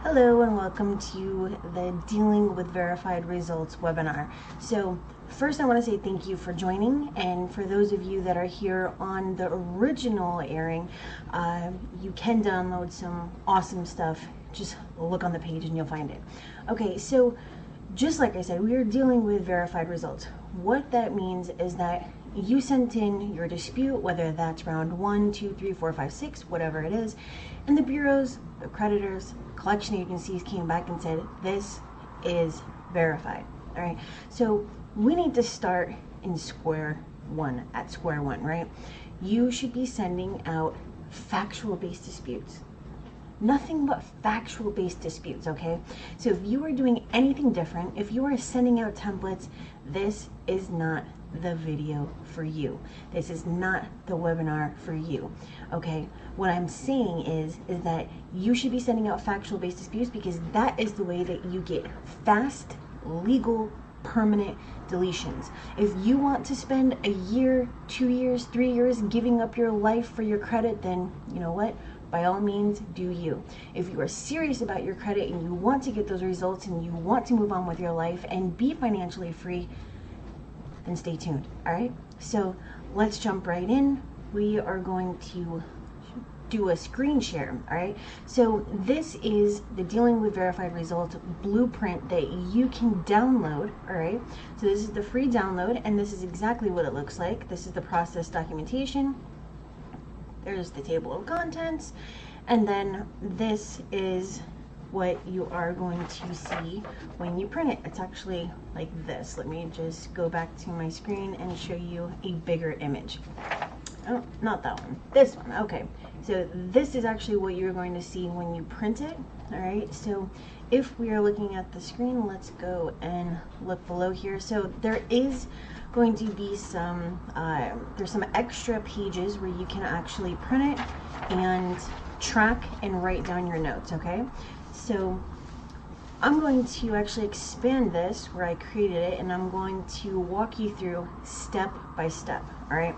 Hello and welcome to the Dealing with Verified Results webinar. So first I want to say thank you for joining, and for those of you that are here on the original airing, you can download some awesome stuff. Just look on the page and you'll find it. Okay, so just like I said, we are dealing with verified results. What that means is that you sent in your dispute, whether that's round 1, 2, 3, 4, 5, 6, whatever it is, and the bureaus, the creditors, collection agencies came back and said, this is verified. All right, so we need to start in square one, right? You should be sending out factual-based disputes. Nothing but factual-based disputes, okay? So if you are doing anything different, if you are sending out templates, this is not the video for you. This is not the webinar for you, okay? What I'm saying is that you should be sending out factual-based disputes, because that is the way that you get fast, legal, permanent deletions. If you want to spend a year, 2 years, 3 years giving up your life for your credit, then you know what? By all means, do you. If you are serious about your credit and you want to get those results and you want to move on with your life and be financially free, then stay tuned. All right, so let's jump right in. We are going to do a screen share. All right, so this is the Dealing with Verified Results blueprint that you can download. All right, so this is the free download, and this is exactly what it looks like. This is the process documentation. There's the table of contents, and then this is what you are going to see when you print it. It's actually like this. Let me just go back to my screen and show you a bigger image. Oh, not that one, this one. Okay, so this is actually what you're going to see when you print it. All right, so if we are looking at the screen, let's go and look below here. So there is going to be some there's some extra pages where you can actually print it and track and write down your notes. Okay, so I'm going to actually expand this where I created it, and I'm going to walk you through step by step. All right,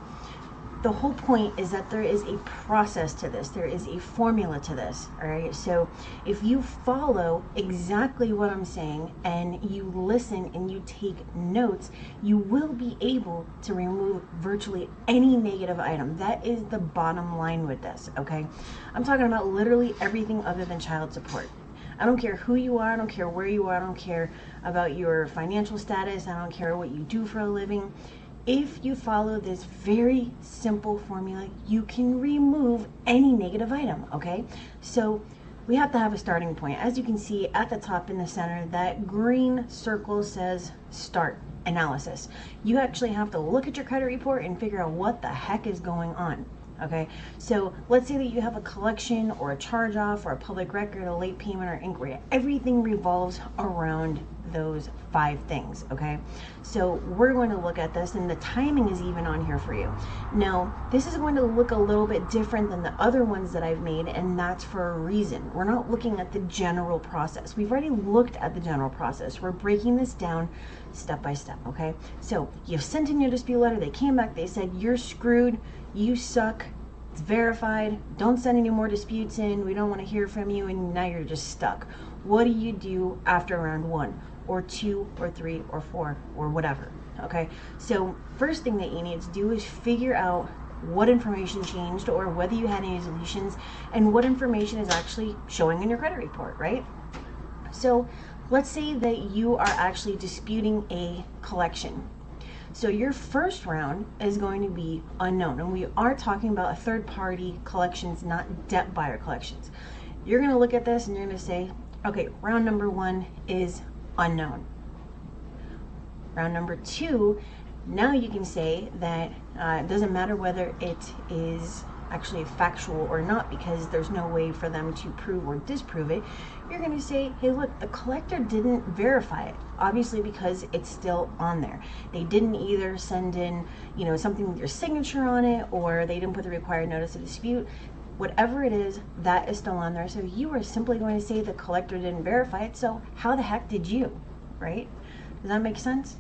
the whole point is that there is a process to this. There is a formula to this. All right, so if you follow exactly what I'm saying and you listen and you take notes, you will be able to remove virtually any negative item. That is the bottom line with this. Okay, I'm talking about literally everything other than child support. I don't care who you are, I don't care where you are, I don't care about your financial status, I don't care what you do for a living. If you follow this very simple formula, you can remove any negative item, okay? So we have to have a starting point. As you can see at the top in the center, that green circle says start analysis. You actually have to look at your credit report and figure out what the heck is going on. Okay, so let's say that you have a collection or a charge off or a public record, a late payment or inquiry. Everything revolves around those 5 things. Okay, so we're going to look at this, and the timing is even on here for you. Now, this is going to look a little bit different than the other ones that I've made, and that's for a reason. We're not looking at the general process. We've already looked at the general process. We're breaking this down step by step. Okay, so you've sent in your dispute letter, they came back, they said you're screwed, you suck, it's verified, don't send any more disputes in, we don't want to hear from you, and now you're just stuck. What do you do after round 1 or 2 or 3 or 4 or whatever? Okay, so first thing that you need to do is figure out what information changed, or whether you had any deletions, and what information is actually showing in your credit report, right? So let's say that you are actually disputing a collection. So your first round is going to be unknown, and we are talking about third-party collections, not debt buyer collections. You're going to look at this and you're going to say, okay, round number 1 is unknown. Round number 2, now you can say that it doesn't matter whether it is actually factual or not, because there's no way for them to prove or disprove it. You're going to say, hey, look, the collector didn't verify it, obviously, because it's still on there. They didn't either send in, you know, something with your signature on it, or they didn't put the required notice of dispute. Whatever it is, that is still on there. So you are simply going to say the collector didn't verify it, so how the heck did you, right? Does that make sense?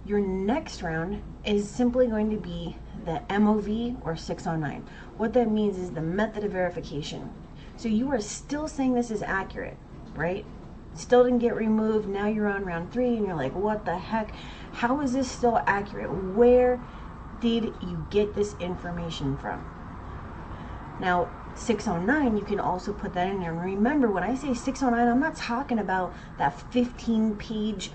Your next round is simply going to be the MOV, or 609. What that means is the method of verification. So you are still saying this is accurate. right? Still didn't get removed. Now you're on round 3 and you're like, what the heck? How is this still accurate? Where did you get this information from? Now, 609, you can also put that in there. And remember, when I say 609, I'm not talking about that 15-page,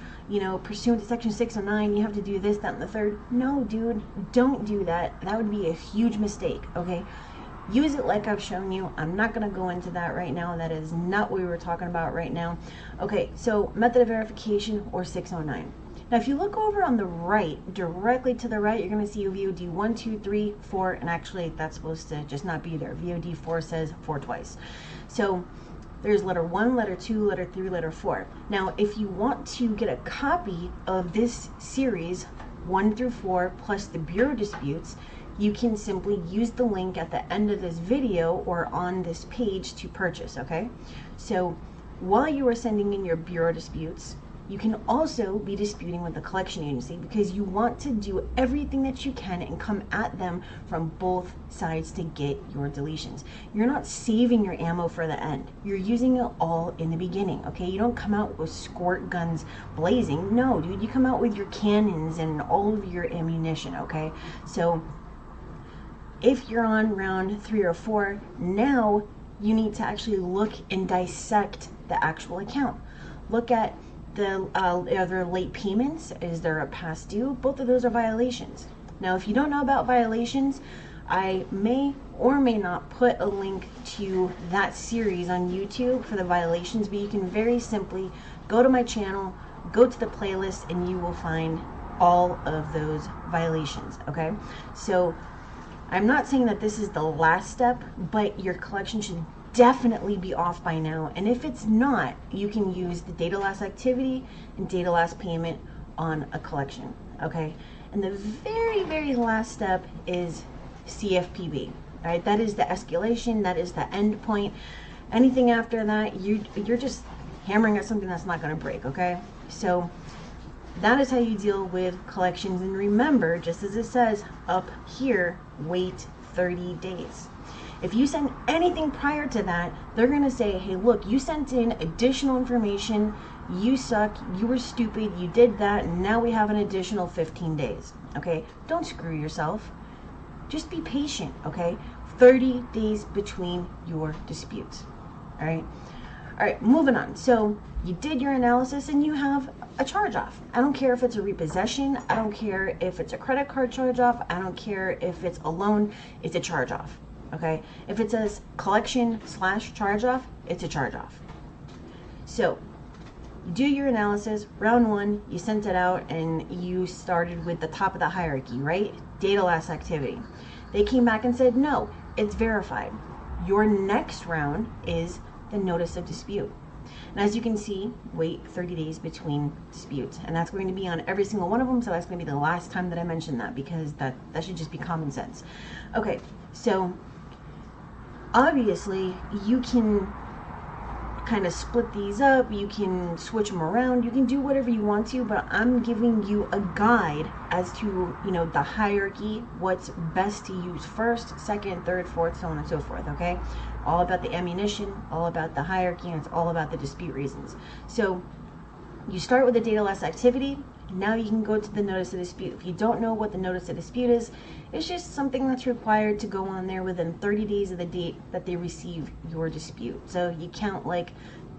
pursuant to section 609, you have to do this, that, and the third. No, dude, don't do that. That would be a huge mistake, okay? Use it like I've shown you. I'm not going to go into that right now. That is not what we were talking about right now. Okay, so method of verification or 609. Now, if you look over on the right, directly to the right, you're going to see VOD 1, 2, 3, 4, and actually that's supposed to just not be there. VOD 4 says 4 twice. So there's letter 1, letter 2, letter 3, letter 4. Now, if you want to get a copy of this series 1 through 4 plus the bureau disputes, you can simply use the link at the end of this video or on this page to purchase, okay? So while you are sending in your bureau disputes, you can also be disputing with the collection agency because you want to do everything that you can and come at them from both sides to get your deletions. You're not saving your ammo for the end. You're using it all in the beginning, okay? You don't come out with squirt guns blazing. No, dude, you come out with your cannons and all of your ammunition, okay? So if you're on round 3 or 4, now you need to actually look and dissect the actual account. Look at are there late payments? Is there a past due? Both of those are violations. Now, if you don't know about violations, I may or may not put a link to that series on YouTube for the violations, but you can very simply go to my channel, go to the playlist, and you will find all of those violations, okay? So I'm not saying that this is the last step, but your collection should definitely be off by now. And if it's not, you can use the data last activity and data last payment on a collection, okay? And the very, very last step is CFPB, all right? That is the escalation, that is the end point. Anything after that, you're just hammering at something that's not gonna break, okay? So that is how you deal with collections. And remember, just as it says up here, wait 30 days. If you send anything prior to that, they're going to say, hey, look, you sent in additional information, you suck, you were stupid, you did that, and now we have an additional 15 days, okay? Don't screw yourself. Just be patient, okay? 30 days between your disputes, all right? All right, moving on. So you did your analysis and you have a charge-off. I don't care if it's a repossession. I don't care if it's a credit card charge-off. I don't care if it's a loan. It's a charge-off. Okay, if it says collection / charge-off, it's a charge-off. So you do your analysis. Round 1, you sent it out and you started with the top of the hierarchy, right? Data last activity. They came back and said, no, it's verified. Your next round is the notice of dispute. And as you can see, wait 30 days between disputes. And that's going to be on every single one of them. So that's going to be the last time that I mention that, because that should just be common sense. Okay, so obviously you can kind of split these up, you can switch them around, you can do whatever you want to, but I'm giving you a guide as to, the hierarchy, what's best to use first, second, third, fourth, so on and so forth, okay? All about the ammunition, all about the hierarchy, and it's all about the dispute reasons. So you start with the data last activity. Now you can go to the notice of dispute. If you don't know what the notice of dispute is, it's just something that's required to go on there within 30 days of the date that they receive your dispute. So you count like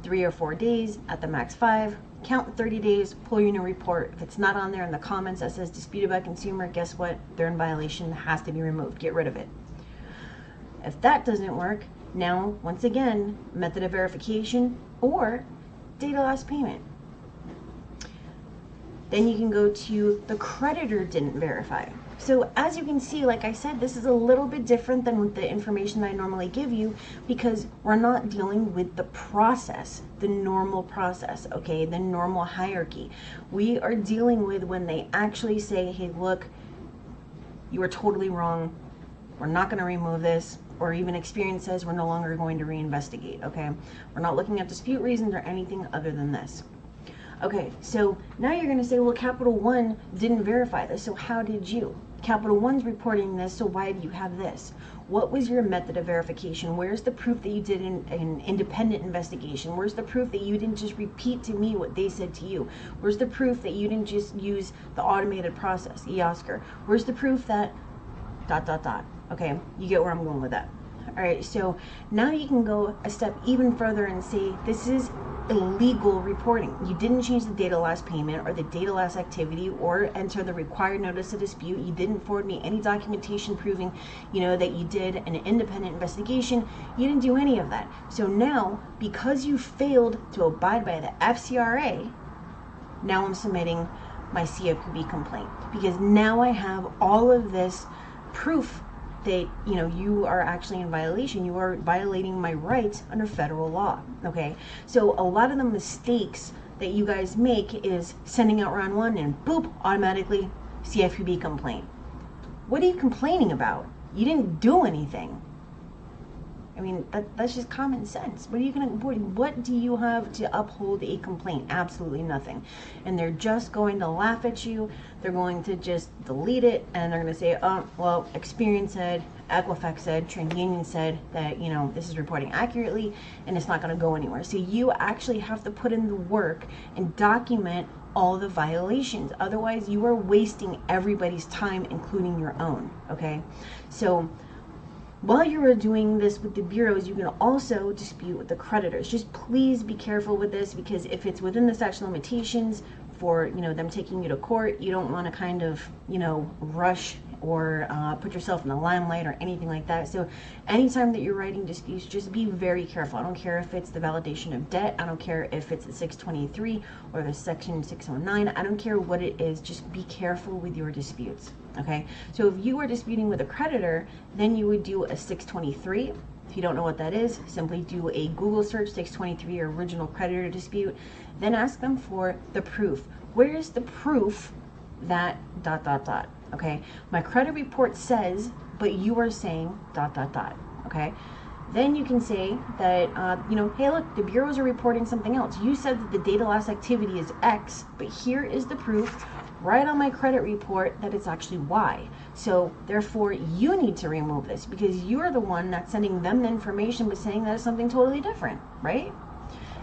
3 or 4 days, at the max 5, count 30 days, pull your new report. If it's not on there in the comments that says disputed by consumer, guess what? They're in violation, it has to be removed. Get rid of it. If that doesn't work, now, once again, method of verification or data last payment. Then you can go to the creditor didn't verify. So as you can see, like I said, this is a little bit different than with the information I normally give you, because we're not dealing with the process, the normal process, okay, the normal hierarchy. We are dealing with when they actually say, hey, look, you were totally wrong. We're not going to remove this. Or even Experience says we're no longer going to reinvestigate, okay? We're not looking at dispute reasons or anything other than this. Okay, so now you're going to say, well, Capital One didn't verify this, so how did you? Capital One's reporting this, so why do you have this? What was your method of verification? Where's the proof that you did an independent investigation? Where's the proof that you didn't just repeat to me what they said to you? Where's the proof that you didn't just use the automated process, eOscar? Where's the proof that ... Okay, you get where I'm going with that. All right, so now you can go a step even further and say this is illegal reporting. You didn't change the date of last payment or the date of last activity or enter the required notice of dispute. You didn't forward me any documentation proving, that you did an independent investigation. You didn't do any of that. So now, because you failed to abide by the FCRA, now I'm submitting my CFPB complaint because now I have all of this proof that you are actually in violation. You are violating my rights under federal law. Okay, so a lot of the mistakes that you guys make is sending out round one and boop, automatically CFPB complaint. What are you complaining about? You didn't do anything. I mean, that's just common sense. What do you have to uphold a complaint? Absolutely nothing. And they're just going to laugh at you. They're going to just delete it, and they're going to say, oh, well, Experian said, Equifax said, TransUnion said that, this is reporting accurately, and it's not going to go anywhere. So you actually have to put in the work and document all the violations. Otherwise, you are wasting everybody's time, including your own, okay? So while you are doing this with the bureaus, you can also dispute with the creditors. Just please be careful with this, because if it's within the statute of limitations for them taking you to court, you don't want to kind of rush or put yourself in the limelight or anything like that. So anytime that you're writing disputes, just be very careful. I don't care if it's the validation of debt. I don't care if it's the 623 or the section 609. I don't care what it is. Just be careful with your disputes. Okay, so if you are disputing with a creditor, then you would do a 623. If you don't know what that is, simply do a Google search, 623 or original creditor dispute, then ask them for the proof. Where is the proof that ... Okay, my credit report says, but you are saying ... Okay, then you can say that, hey, look, the bureaus are reporting something else. You said that the date of last activity is X, but here is the proof right on my credit report that it's actually Y. So therefore, you need to remove this because you're the one that's sending them the information but saying that it's something totally different, right?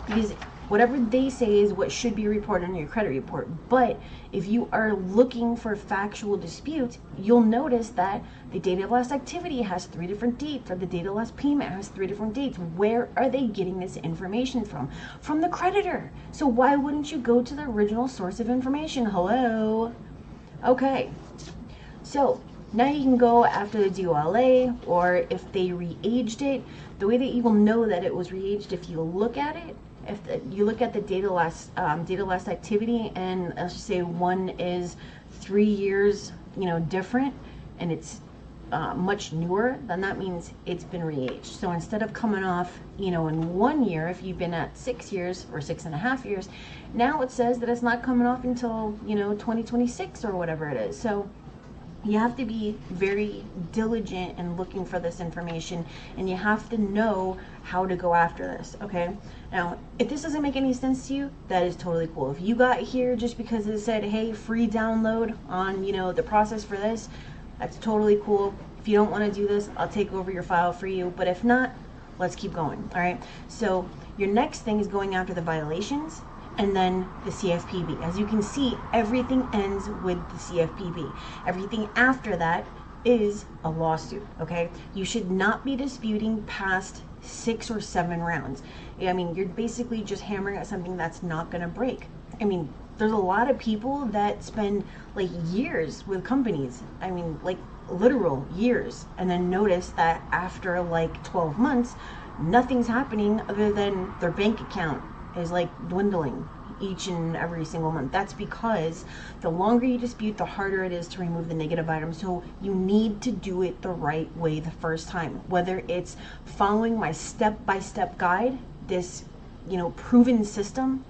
Because whatever they say is what should be reported on your credit report. But if you are looking for factual disputes, you'll notice that the date of last activity has 3 different dates, or the date of last payment has 3 different dates. Where are they getting this information from? From the creditor. So why wouldn't you go to the original source of information? Hello? Okay. So now you can go after the DOLA, or if they re-aged it. The way that you will know that it was re-aged, if you look at it, you look at the date of last activity, and let's just say one is 3 years, different, and it's much newer, then that means it's been re-aged. So instead of coming off, in 1 year, if you've been at 6 years or 6.5 years, now it says that it's not coming off until 2026 or whatever it is. So you have to be very diligent in looking for this information, and you have to know how to go after this, okay? Now, if this doesn't make any sense to you, that is totally cool. If you got here just because it said, hey, free download on, the process for this, that's totally cool. If you don't want to do this, I'll take over your file for you. But if not, let's keep going, all right? So your next thing is going after the violations, and then the CFPB. As you can see, everything ends with the CFPB. Everything after that is a lawsuit, okay? You should not be disputing past 6 or 7 rounds. I mean, you're basically just hammering at something that's not gonna break. I mean, there's a lot of people that spend like years with companies. I mean, like literal years, and then notice that after like 12 months, nothing's happening other than their bank account is like dwindling each and every single month. That's because the longer you dispute, the harder it is to remove the negative items. So you need to do it the right way the first time, whether it's following my step-by-step guide, this proven system,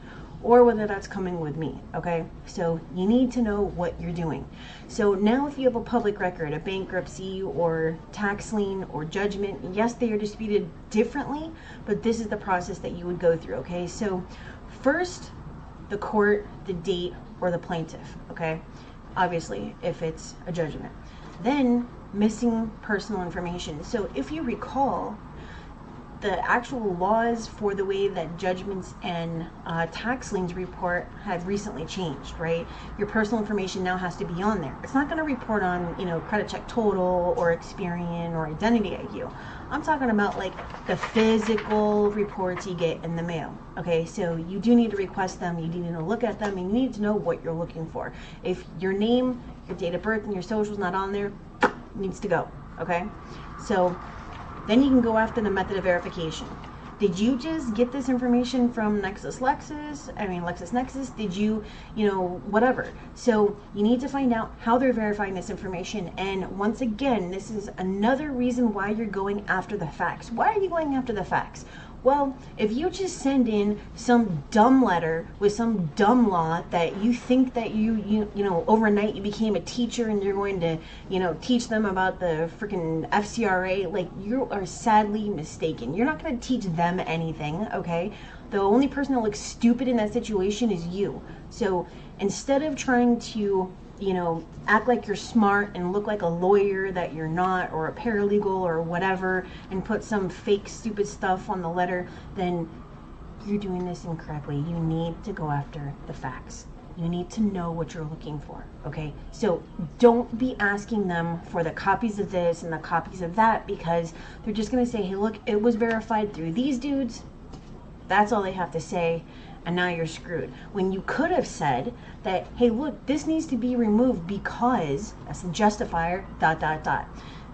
or whether that's coming with me, okay? So you need to know what you're doing. So now if you have a public record, a bankruptcy or tax lien or judgment, yes, they are disputed differently, but this is the process that you would go through, okay? So first, the court, the date, or the plaintiff, okay? Obviously, if it's a judgment. Then missing personal information. So if you recall, the actual laws for the way that judgments and tax liens report have recently changed, right? Your personal information now has to be on there. It's not going to report on, credit check total or Experian or Identity IQ. I'm talking about like the physical reports you get in the mail. Okay, so you do need to request them, you need to look at them, and you need to know what you're looking for. If your name, your date of birth, and your social is not on there, it needs to go. Okay, so then you can go after the method of verification. Did you just get this information from LexisNexis? Did you, whatever. So you need to find out how they're verifying this information. And once again, this is another reason why you're going after the facts. Why are you going after the facts? Well, if you just send in some dumb letter with some dumb law that you think that you overnight you became a teacher and you're going to, teach them about the freaking FCRA, like, you are sadly mistaken. You're not going to teach them anything, okay? The only person that looks stupid in that situation is you. So instead of trying to act like you're smart and look like a lawyer that you're not, or a paralegal or whatever, and put some fake stupid stuff on the letter, then you're doing this incorrectly. You need to go after the facts. You need to know what you're looking for, okay? So don't be asking them for the copies of this and the copies of that, because they're just gonna say, hey, look, it was verified through these dudes. That's all they have to say. And now you're screwed. When you could have said that, hey, look, this needs to be removed because, that's the justifier, ...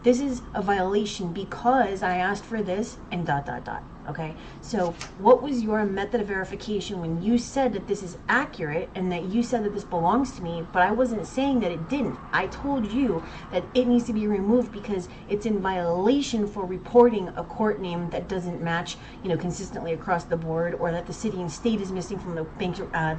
This is a violation because I asked for this and ... Okay, so what was your method of verification when you said that this is accurate and that you said that this belongs to me, but I wasn't saying that it didn't. I told you that it needs to be removed because it's in violation for reporting a court name that doesn't match, consistently across the board, or that the city and state is missing from the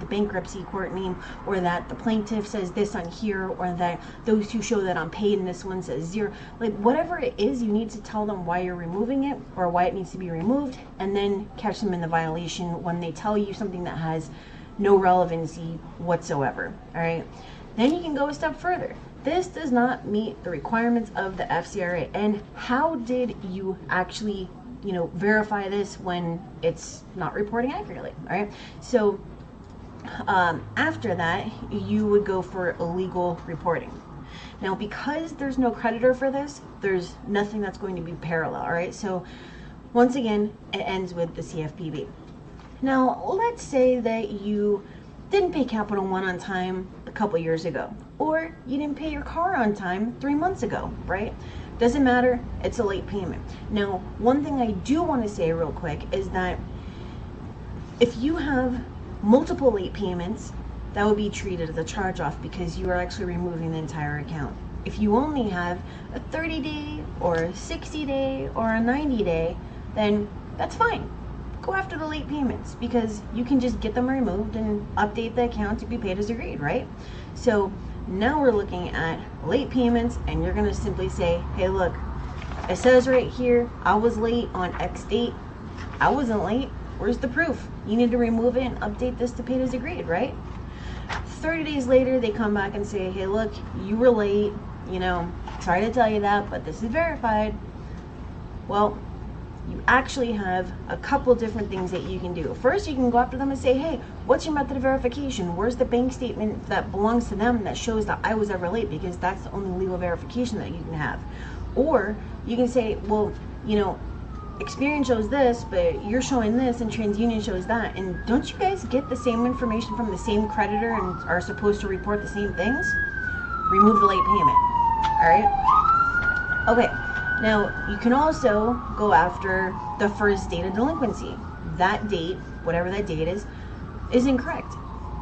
bankruptcy court name, or that the plaintiff says this on here, or that those two show that I'm paid and this one says 0. Like, whatever it is, you need to tell them why you're removing it or why it needs to be removed, and then catch them in the violation when they tell you something that has no relevancy whatsoever. All right, then you can go a step further. This does not meet the requirements of the FCRA. And how did you actually verify this when it's not reporting accurately? All right, so after that you would go for illegal reporting. Now, because there's no creditor for this, there's nothing that's going to be parallel. All right, so once again, it ends with the CFPB. Now, let's say that you didn't pay Capital One on time a couple years ago, or you didn't pay your car on time 3 months ago, right? Doesn't matter, it's a late payment. Now, one thing I do want to say real quick is that if you have multiple late payments, that would be treated as a charge-off because you are actually removing the entire account. If you only have a 30-day or a 60-day or a 90-day, then that's fine. Go after the late payments because you can just get them removed and update the account to be paid as agreed, right? So now we're looking at late payments, and you're gonna simply say, hey, look, it says right here, I was late on X date. I wasn't late. Where's the proof? You need to remove it and update this to paid as agreed, right? 30 days later, they come back and say, hey, look, you were late. Sorry to tell you that, but this is verified. Well, you actually have a couple different things that you can do. First, you can go after them and say, hey, what's your method of verification? Where's the bank statement that belongs to them that shows that I was ever late? Because that's the only legal verification that you can have. Or you can say, well, Experian shows this, but you're showing this, and TransUnion shows that. And don't you guys get the same information from the same creditor and are supposed to report the same things? Remove the late payment. All right? Okay. Now, you can also go after the first date of delinquency. That date, whatever that date is incorrect.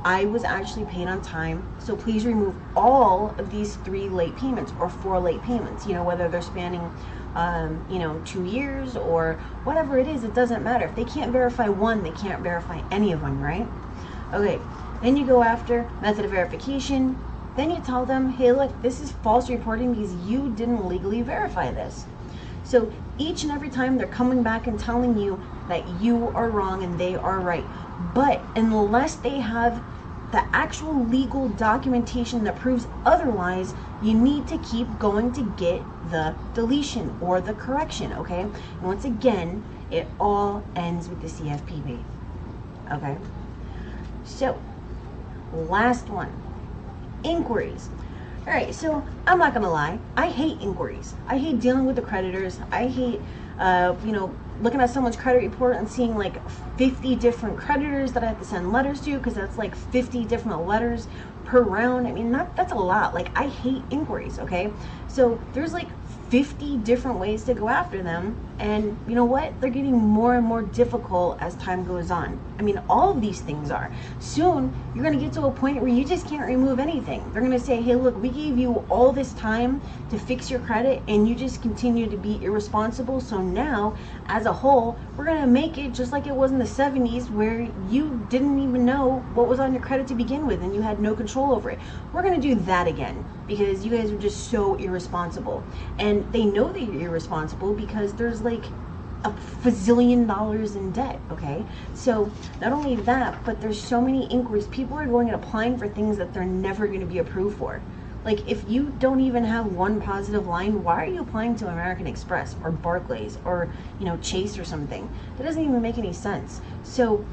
I was actually paid on time, so please remove all of these 3 late payments or 4 late payments, whether they're spanning 2 years or whatever it is, it doesn't matter. If they can't verify one, they can't verify any of them, right? Okay, then you go after method of verification. Then you tell them, hey, look, this is false reporting because you didn't legally verify this. So each and every time they're coming back and telling you that you are wrong and they are right. But unless they have the actual legal documentation that proves otherwise, you need to keep going to get the deletion or the correction, okay? And once again, it all ends with the CFPB, okay? So, last one, inquiries. All right, so I'm not gonna lie, I hate inquiries. I hate dealing with the creditors. I hate, looking at someone's credit report and seeing like 50 different creditors that I have to send letters to, because that's like 50 different letters per round. I mean, that's a lot. Like, I hate inquiries, okay? So there's like 50 different ways to go after them, and you know what? They're getting more and more difficult as time goes on. I mean, all of these things are. Soon, you're gonna get to a point where you just can't remove anything. They're gonna say, hey, look, we gave you all this time to fix your credit, and you just continue to be irresponsible. So now, as a whole, we're gonna make it just like it was in the 70s, where you didn't even know what was on your credit to begin with, and you had no control over it. We're gonna do that again, because you guys are just so irresponsible. And they know that you're irresponsible because there's like a $1 bazillion in debt, okay? So not only that, but there's so many inquiries. People are going and applying for things that they're never going to be approved for. Like, if you don't even have one positive line, why are you applying to American Express or Barclays or, Chase or something? That doesn't even make any sense. So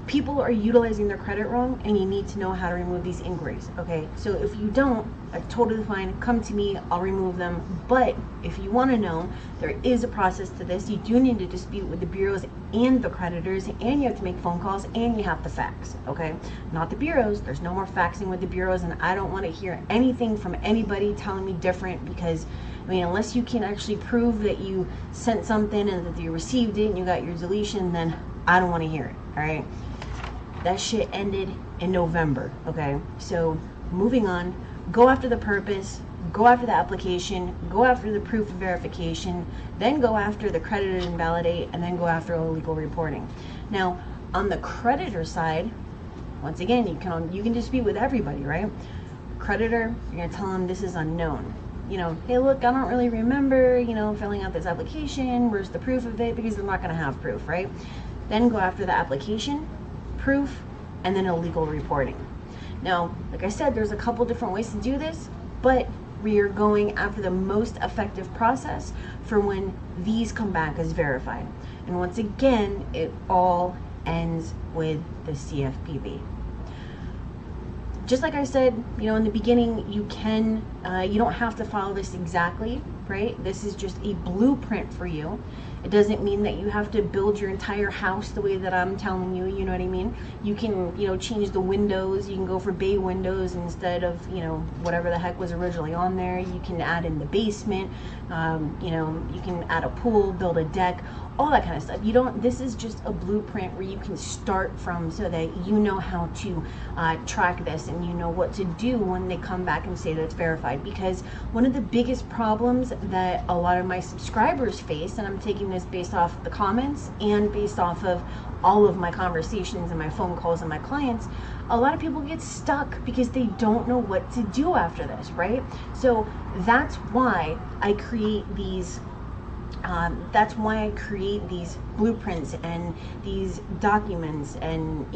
people are utilizing their credit wrong, and you need to know how to remove these inquiries, okay? So if you don't, totally fine, come to me, I'll remove them. But if you want to know, there is a process to this. You do need to dispute with the bureaus and the creditors, and you have to make phone calls, and you have to fax, okay? Not the bureaus. There's no more faxing with the bureaus, and I don't want to hear anything from anybody telling me different, because I mean, unless you can actually prove that you sent something and that you received it and you got your deletion, then I don't want to hear it, all right? That shit ended in November, okay? So moving on, go after the purpose, go after the application, go after the proof of verification, then go after the creditor invalidate, and then go after illegal reporting. Now, on the creditor side, once again, you can dispute with everybody, right? Creditor, you're gonna tell them this is unknown. Hey, look, I don't really remember, filling out this application. Where's the proof of it? Because they're not gonna have proof, right? Then go after the application, proof, and then illegal reporting. Now, like I said, there's a couple different ways to do this, but we are going after the most effective process for when these come back as verified. And once again, it all ends with the CFPB. Just like I said, in the beginning, you don't have to follow this exactly, right? This is just a blueprint for you. It doesn't mean that you have to build your entire house the way that I'm telling you, you know what I mean? You can, change the windows. You can go for bay windows instead of, whatever the heck was originally on there. You can add in the basement. You can add a pool, build a deck, all that kind of stuff. This is just a blueprint where you can start from, so that you know how to track this, and you know what to do when they come back and say that it's verified. Because one of the biggest problems that a lot of my subscribers face, and I'm taking this based off the comments and based off of all of my conversations and my phone calls and my clients, a lot of people get stuck because they don't know what to do after this, right? So that's why I create these blueprints and these documents and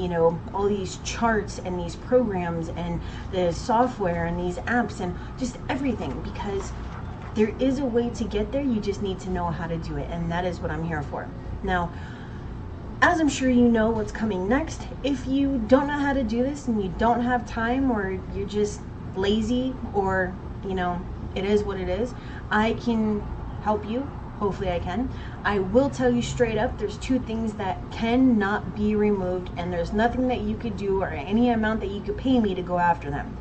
all these charts and these programs and the software and these apps and just everything, because there is a way to get there. You just need to know how to do it, and that is what I'm here for. Now, as I'm sure you know what's coming next, if you don't know how to do this and you don't have time, or you're just lazy, or it is what it is, I can help you. Hopefully I can. I will tell you straight up, there's 2 things that cannot be removed, and there's nothing that you could do or any amount that you could pay me to go after them.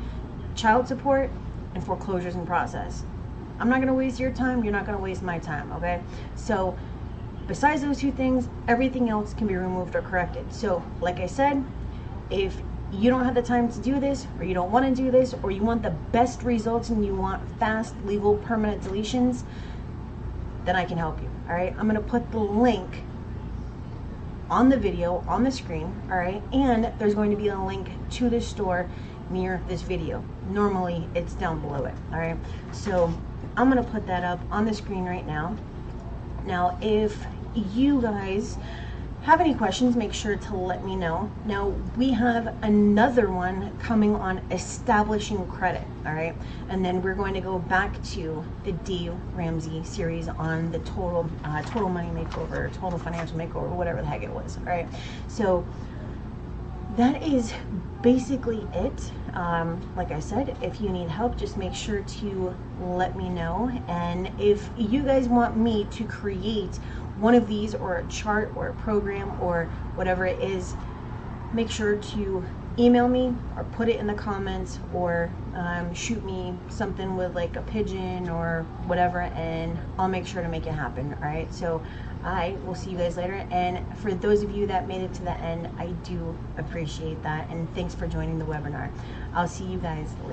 Child support and foreclosures in process. I'm not going to waste your time. You're not going to waste my time, okay? So besides those 2 things, everything else can be removed or corrected. So like I said, if you don't have the time to do this, or you don't want to do this, or you want the best results and you want fast, legal, permanent deletions, then I can help you, all right? I'm gonna put the link on the video, on the screen, all right? And there's going to be a link to the store near this video. Normally, it's down below it, all right? So I'm gonna put that up on the screen right now. Now, if you guys have any questions, make sure to let me know. Now, we have another one coming on establishing credit, all right? And then we're going to go back to the Dave Ramsey series on the total money makeover, total financial makeover, whatever the heck it was, all right? So that is basically it. Like I said, if you need help, just make sure to let me know. And if you guys want me to create one of these, or a chart or a program or whatever it is, make sure to email me or put it in the comments, or shoot me something with like a pigeon or whatever, and I'll make sure to make it happen. All right, so I will see you guys later. And for those of you that made it to the end, I do appreciate that, and thanks for joining the webinar. I'll see you guys later.